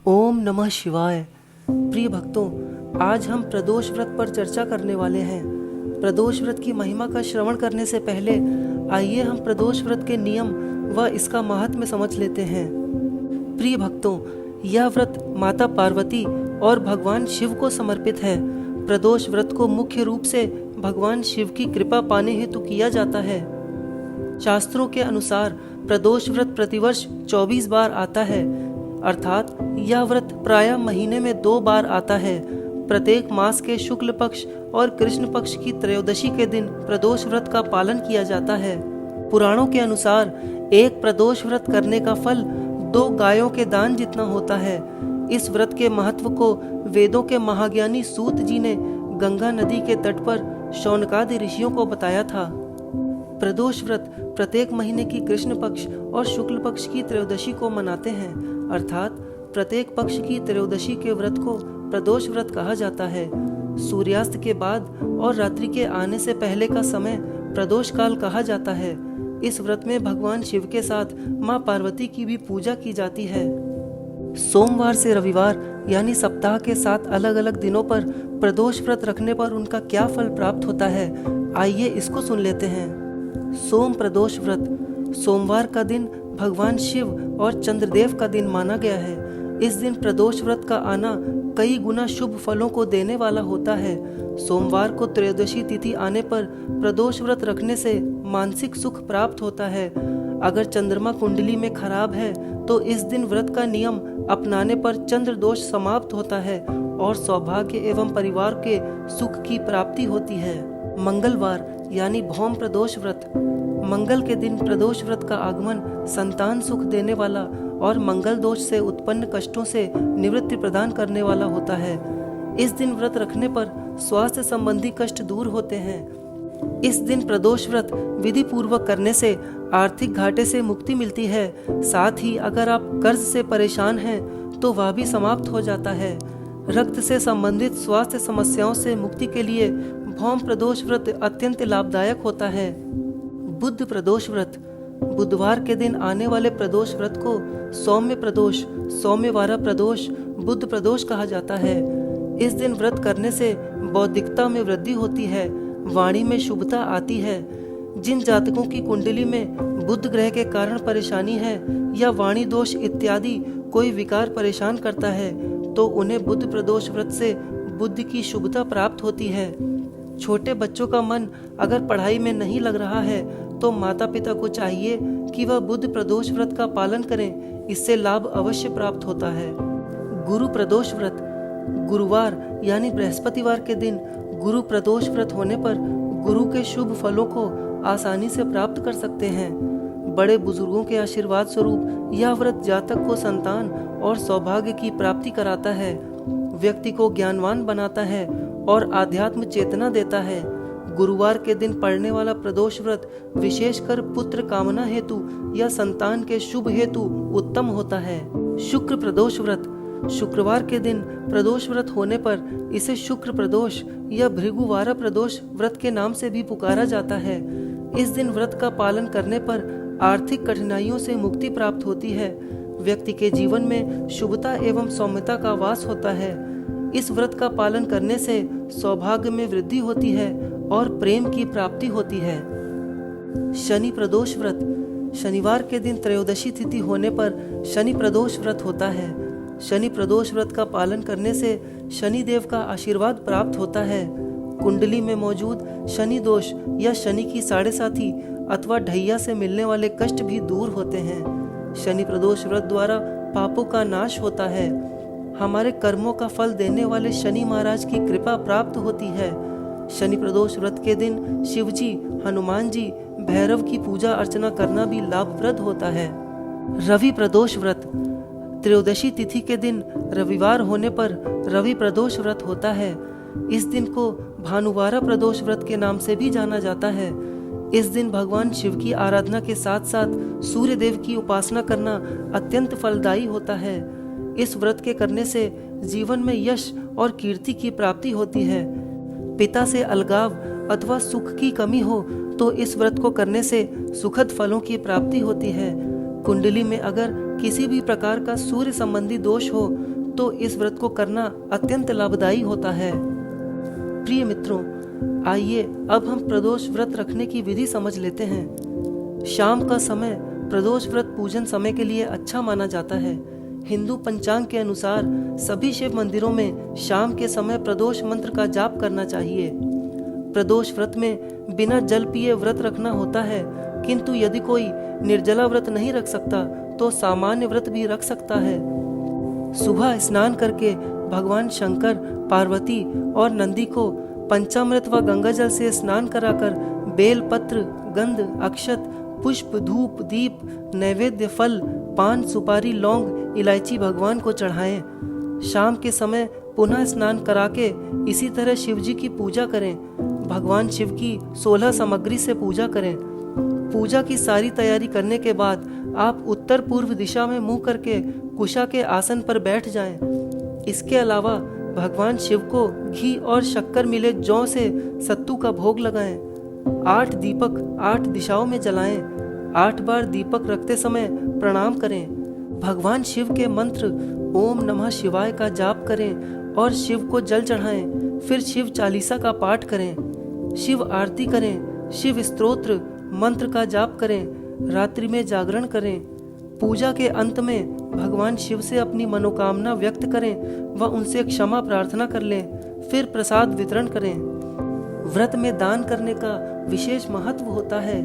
ओम नमः शिवाय। प्रिय भक्तों, आज हम प्रदोष व्रत पर चर्चा करने वाले हैं। प्रदोष व्रत की महिमा का श्रवण करने से पहले आइए हम प्रदोष व्रत के नियम व इसका महात्म्य समझ लेते हैं। प्रिय भक्तों, यह व्रत माता पार्वती और भगवान शिव को समर्पित है। प्रदोष व्रत को मुख्य रूप से भगवान शिव की कृपा पाने हेतु किया जाता है। शास्त्रों के अनुसार प्रदोष व्रत प्रतिवर्ष 24 बार आता है, अर्थात यह व्रत प्रायः महीने में 2 बार आता है। प्रत्येक मास के शुक्ल पक्ष और कृष्ण पक्ष की त्रयोदशी के दिन प्रदोष व्रत का पालन किया जाता है। पुराणों के अनुसार एक प्रदोष व्रत करने का फल 2 गायों के दान जितना होता है। इस व्रत के महत्व को वेदों के महाज्ञानी सूत जी ने गंगा नदी के तट पर शौनकादि ऋषियों को बताया था। प्रदोष व्रत प्रत्येक महीने की कृष्ण पक्ष और शुक्ल पक्ष की त्रयोदशी को मनाते हैं, अर्थात प्रत्येक पक्ष की त्रयोदशी के व्रत को प्रदोष व्रत कहा जाता है। सूर्यास्त के बाद और रात्रि के आने से पहले का समय प्रदोष काल कहा जाता है। इस व्रत में भगवान शिव के साथ मां पार्वती की भी पूजा की जाती है। सोमवार से रविवार यानी सप्ताह के 7 अलग अलग दिनों पर प्रदोष व्रत रखने पर उनका क्या फल प्राप्त होता है, आइए इसको सुन लेते हैं। सोम प्रदोष व्रत। सोमवार का दिन भगवान शिव और चंद्रदेव का दिन माना गया है। इस दिन प्रदोष व्रत का आना कई गुना शुभ फलों को देने वाला होता है। सोमवार को त्रयोदशी तिथि आने पर प्रदोष व्रत रखने से मानसिक सुख प्राप्त होता है। अगर चंद्रमा कुंडली में खराब है तो इस दिन व्रत का नियम अपनाने पर चंद्र दोष समाप्त होता है और सौभाग्य एवं परिवार के सुख की प्राप्ति होती है। मंगलवार यानी भौम प्रदोष व्रत। मंगल के दिन प्रदोष व्रत का आगमन संतान सुख देने वाला और मंगल दोष से उत्पन्न कष्टों से निवृत्ति प्रदान करने वाला होता है। इस दिन व्रत रखने पर स्वास्थ्य संबंधी कष्ट दूर होते हैं। इस दिन प्रदोष व्रत विधि पूर्वक करने से आर्थिक घाटे से मुक्ति मिलती है। साथ ही अगर आप कर्ज से परेशान हैं तो वह भी समाप्त हो जाता है। रक्त से संबंधित स्वास्थ्य समस्याओं से मुक्ति के लिए भौम प्रदोष व्रत अत्यंत लाभदायक होता है। बुध प्रदोष व्रत। बुधवार के दिन आने वाले प्रदोष व्रत को सौम्य प्रदोष, सौम्यवारा प्रदोष, बुध प्रदोष कहा जाता है। इस दिन व्रत करने से बौद्धिकता में वृद्धि होती है, वाणी में शुभता आती है। जिन जातकों की कुंडली में बुध ग्रह के कारण परेशानी है या वाणी दोष इत्यादि कोई विकार परेशान करता है तो उन्हें बुध प्रदोष व्रत से बुद्धि की शुभता प्राप्त होती है। छोटे बच्चों का मन अगर पढ़ाई में नहीं लग रहा है तो माता पिता को चाहिए कि वह बुध प्रदोष व्रत का पालन करें, इससे लाभ अवश्य प्राप्त होता है। गुरु प्रदोष व्रत। गुरुवार यानी बृहस्पतिवार के दिन गुरु प्रदोष व्रत होने पर गुरु के शुभ फलों को आसानी से प्राप्त कर सकते हैं। बड़े बुजुर्गों के आशीर्वाद स्वरूप यह व्रत जातक को संतान और सौभाग्य की प्राप्ति कराता है, व्यक्ति को ज्ञानवान बनाता है और आध्यात्म चेतना देता है। गुरुवार के दिन पड़ने वाला प्रदोष व्रत विशेषकर पुत्र कामना हेतु या संतान के शुभ हेतु उत्तम होता है। शुक्र प्रदोष व्रत। शुक्रवार के दिन प्रदोष व्रत होने पर इसे शुक्र प्रदोष या भृगुवारा प्रदोष व्रत के नाम से भी पुकारा जाता है। इस दिन व्रत का पालन करने पर आर्थिक कठिनाइयों से मुक्ति प्राप्त होती है, व्यक्ति के जीवन में शुभता एवं सौम्यता का वास होता है। इस व्रत का पालन करने से सौभाग्य में वृद्धि होती है और प्रेम की प्राप्ति होती है। शनि प्रदोष व्रत। शनिवार के दिन त्रयोदशी तिथि होने पर शनि प्रदोष व्रत होता है। शनि प्रदोष व्रत का पालन करने से शनि देव का आशीर्वाद प्राप्त होता है। कुंडली में मौजूद शनि दोष या शनि की साढ़ेसाती अथवा ढैया से मिलने वाले कष्ट भी दूर होते हैं। शनि प्रदोष व्रत द्वारा पापों का नाश होता है। हमारे कर्मों का फल देने वाले शनि महाराज की कृपा प्राप्त होती है। शनि प्रदोष व्रत के दिन शिवजी, हनुमान जी, भैरव की पूजा अर्चना करना भी लाभप्रद होता है। रवि प्रदोष व्रत। त्रयोदशी तिथि के दिन रविवार होने पर रवि प्रदोष व्रत होता है। इस दिन को भानुवारा प्रदोष व्रत के नाम से भी जाना जाता है। इस दिन भगवान शिव की आराधना के साथ साथ सूर्य देव की उपासना करना अत्यंत फलदायी होता है। इस व्रत के करने से जीवन में यश और कीर्ति की प्राप्ति होती है। पिता से अलगाव अथवा सुख की कमी हो तो इस व्रत को करने से सुखद फलों की प्राप्ति होती है। कुंडली में अगर किसी भी प्रकार का सूर्य संबंधी दोष हो तो इस व्रत को करना अत्यंत लाभदायी होता है। प्रिय मित्रों, आइए अब हम प्रदोष व्रत रखने की विधि समझ लेते हैं। शाम का समय प्रदोष व्रत पूजन समय के लिए अच्छा माना जाता है। हिंदू पंचांग के अनुसार सभी शिव मंदिरों में शाम के समय प्रदोष मंत्र का जाप करना चाहिए। प्रदोष व्रत में बिना जल पिए व्रत रखना होता है, किंतु यदि कोई निर्जला व्रत नहीं रख सकता तो सामान्य व्रत भी रख सकता है। सुबह स्नान करके भगवान शंकर, पार्वती और नंदी को पंचामृत व गंगा जल से स्नान कराकर बेल पत्र, गंध, अक्षत, पुष्प, धूप, दीप, नैवेद्य, फल, पान, सुपारी, लौंग, इलायची भगवान को चढ़ाएं। शाम के समय पुनः स्नान करा के इसी तरह शिव जी की पूजा करें। भगवान शिव की 16 सामग्री से पूजा करें। पूजा की सारी तैयारी करने के बाद आप उत्तर पूर्व दिशा में मुंह करके कुशा के आसन पर बैठ जाएं। इसके अलावा भगवान शिव को घी और शक्कर मिले जौ से सत्तू का भोग लगाएं। 8 दीपक 8 दिशाओं में जलाएं। 8 बार दीपक रखते समय प्रणाम करें। भगवान शिव के मंत्र ओम नमः शिवाय का जाप करें और शिव को जल चढ़ाएं। फिर शिव चालीसा का पाठ करें, शिव आरती करें, शिव स्तोत्र मंत्र का जाप करें, रात्रि में जागरण करें। पूजा के अंत में भगवान शिव से अपनी मनोकामना व्यक्त करें व उनसे क्षमा प्रार्थना कर लें। फिर प्रसाद वितरण करें। व्रत में दान करने का विशेष महत्व होता है,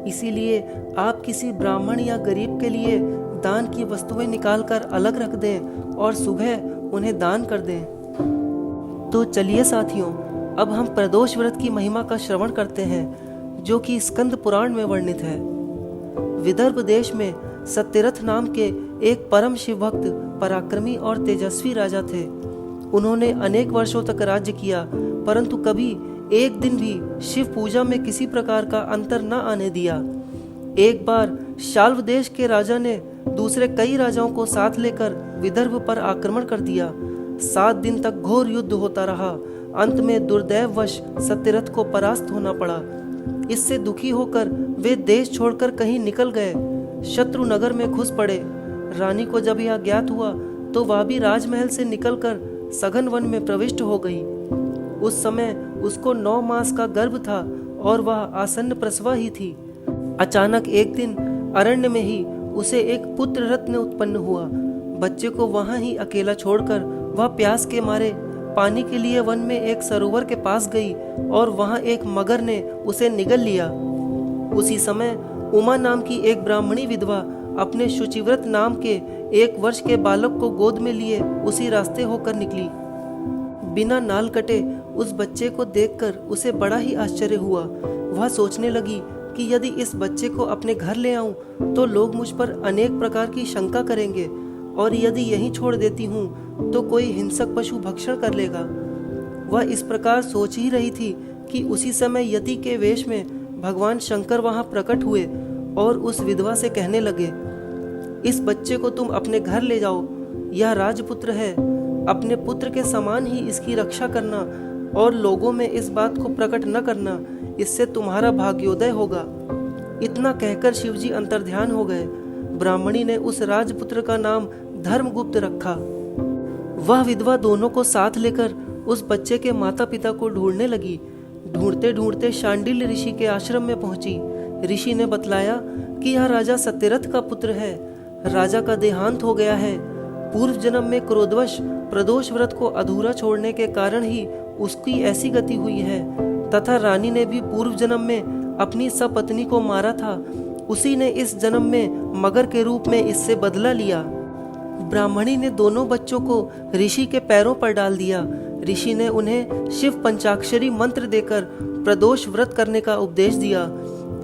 इसीलिए आप किसी ब्राह्मण या गरीब के लिए दान की वस्तुएं निकालकर अलग रख दें और सुबह उन्हें दान कर दें। तो चलिए साथियों, अब हम प्रदोष व्रत की महिमा का श्रवण करते हैं, जो कि स्कंद पुराण में वर्णित है। विदर्भ देश में सत्यरथ नाम के एक परम शिव भक्त, पराक्रमी और तेजस्वी राजा थे। उन्होंने अनेक वर्षों तक राज्य किया, परंतु कभी एक दिन भी शिव पूजा में किसी प्रकार का अंतर न आने दिया। एक बार शाल्व देश के राजा ने दूसरे कई राजाओं को साथ लेकर विदर्भ पर आक्रमण कर दिया। 7 दिन तक घोर युद्ध होता रहा। अंत में दुर्दैववश सत्यरथ को परास्त होना पड़ा। इससे दुखी होकर वे देश छोड़कर कहीं निकल गए, शत्रु नगर में घुस पड़े। रानी को जब यह ज्ञात हुआ तो वह भी राजमहल से निकलकर सघन वन में प्रविष्ट हो गई। उस समय उसको 9 मास का गर्भ था और वह आसन्न प्रसवा ही थी। अचानक एक दिन अरण्य में ही उसे एक पुत्र रत्न उत्पन्न हुआ। बच्चे को वहां ही अकेला छोड़कर वह प्यास के मारे पानी के लिए वन में एक सरोवर के पास गई और वहां एक मगर ने उसे निगल लिया। उसी समय उमा नाम की एक ब्राह्मणी विधवा अपने शुचिव्रत नाम के 1 वर्ष के बालक को गोद में लिए उसी रास्ते होकर निकली। बिना नाल कटे उस बच्चे को देखकर उसे बड़ा ही आश्चर्य हुआ। वह सोचने लगी कि यदि इस बच्चे को अपने घर ले आऊं तो लोग मुझ पर अनेक प्रकार की शंका करेंगे, और यदि यहीं छोड़ देती हूं तो कोई हिंसक पशु भक्षण कर लेगा। वह इस प्रकार सोच ही रही थी कि उसी समय यति के वेश में भगवान शंकर वहां प्रकट हुए और उस विधवा से कहने लगे, इस बच्चे को तुम अपने घर ले जाओ। यह राजपुत्र है। अपने पुत्र के समान ही इसकी रक्षा करना और लोगों में इस बात को प्रकट न करना, इससे तुम्हारा भाग्योदय होगा। इतना कहकर शिवजी अंतर्ध्यान हो गए। ब्राह्मणी ने उस राजपुत्र का नाम धर्मगुप्त रखा। वह विधवा दोनों को साथ लेकर उस बच्चे के माता पिता को ढूंढने लगी। ढूंढते ढूंढते शांडिल्य ऋषि के आश्रम में पहुंची। ऋषि ने बतलाया कि यह राजा सत्यरथ का पुत्र है। राजा का देहांत हो गया है। पूर्व जन्म में क्रोधवश प्रदोष व्रत को अधूरा छोड़ने के कारण ही उसकी ऐसी गति हुई है, तथा रानी ने भी पूर्व जन्म में अपनी सपत्नी को मारा था। उसी ने इस जन्म में मगर के रूप में इससे बदला लिया। ब्राह्मणी ने दोनों बच्चों को ऋषि के पैरों पर डाल दिया। ऋषि ने उन्हें शिव पंचाक्षरी मंत्र देकर प्रदोष व्रत करने का उपदेश दिया।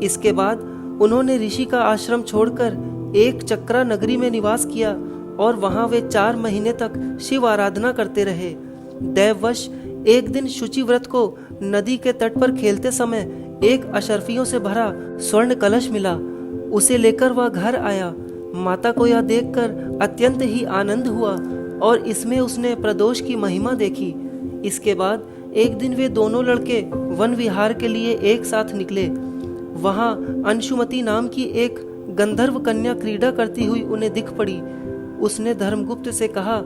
इसके बाद उन्होंने ऋषि का आश्रम छोड़कर एक चक्रा नगरी में निवास किया और वहां वे 4 महीने तक शिव आराधना करते रहे। दैववश एक दिन शुचि व्रत को नदी के तट पर खेलते समय एक अशर्फियों से भरा स्वर्ण कलश मिला। उसे लेकर वह घर आया। माता को यह देखकर अत्यंत ही आनंद हुआ और इसमें उसने प्रदोष की महिमा देखी। इसके बाद एक दिन वे दोनों लड़के वन विहार के लिए एक साथ निकले। वहां अंशुमती नाम की एक गंधर्व कन्या क्रीड़ा करती हुई उन्हें दिख पड़ी। उसने धर्मगुप्त से कहा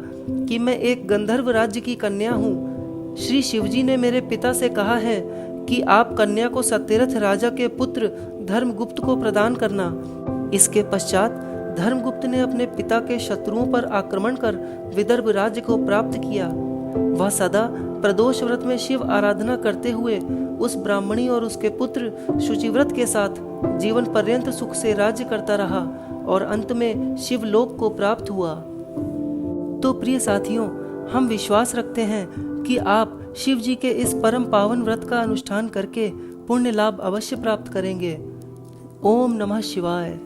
कि मैं एक गंधर्व राज्य की कन्या हूँ। श्री शिवजी ने मेरे पिता से कहा है कि आप कन्या को सत्यरथ राजा के पुत्र धर्मगुप्त को प्रदान करना। इसके पश्चात धर्मगुप्त ने अपने पिता के शत्रुओं पर आक्रमण कर विदर्भ राज्य को प्राप्त किया। वह सदा प्रदोष व्रत में शिव आराधना करते हुए उस ब्राह्मणी और उसके पुत्र शुचिव्रत के साथ जीवन पर्यंत सुख से राज्य करता रहा और अंत में शिवलोक को प्राप्त हुआ। तो प्रिय साथियों, हम विश्वास रखते हैं कि आप शिव जी के इस परम पावन व्रत का अनुष्ठान करके पुण्य लाभ अवश्य प्राप्त करेंगे। ओम नमः शिवाय।